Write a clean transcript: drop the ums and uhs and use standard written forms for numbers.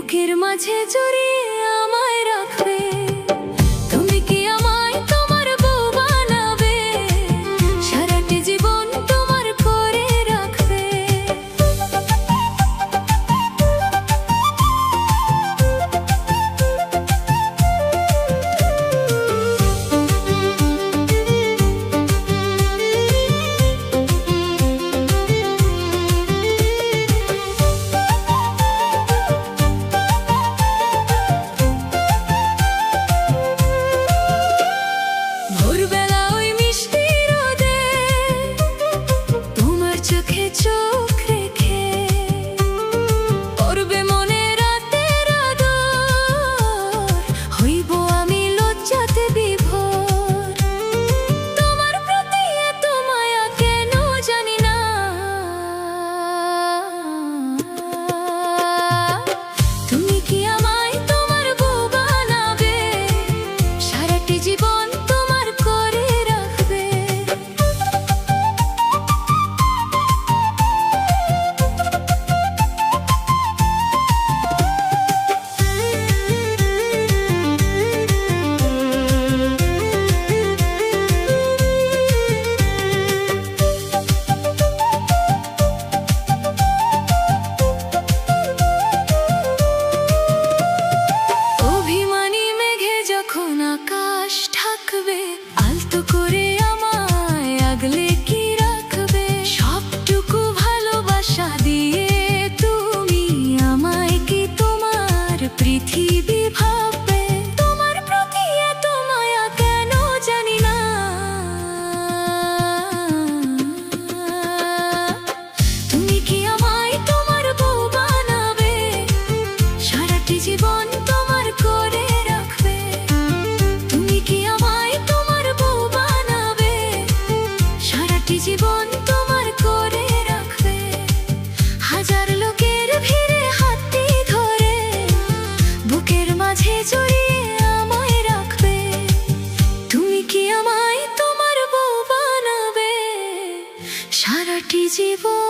বুকের মাঝে জড়িয়ে আমায় রাখবে। তুমি কি আমায় তোমার বউ বানাবে? সারাটি জীবন তোমার করে রাখবে। ভোরবেলা ওই মিষ্টি রোদে তোমার চোখে চোখ রেখে পড়বে মনে রাতের আদর, হইব আমি লজ্জাতে বিভোর। তোমার প্রতি এত মায়া কেন জানি না। তুমি কি আমায় তোমার বউ বানাবে? সারাটি জীবন তোমার করে রাখবে। অভিমানী মেঘে যখন আকাশ ঢাকবে, আলতো করে আমায় আগলে কি রাখবে? সবটুকু ভালোবাসা দিয়ে তুমি আমায় কি তোমার পৃথিবী ভাববে? তোমার প্রতি এত মায়া কেন জানি না। তুমি কি আমায় তোমার বউ বানাবে? সারাটি জীবন তোমার করে রাখবে। তুমি কি আমায় তোমার বউ বানাবে? সারাটি জীবন তোমার করে রাখবে। হাজার লোকের ভিড়ে হাতটি ধরে বুকের মাঝে জড়িয়ে আমায় রাখবে। তুমি কি আমায় তোমার বউ বানাবে? সারাটি জীবন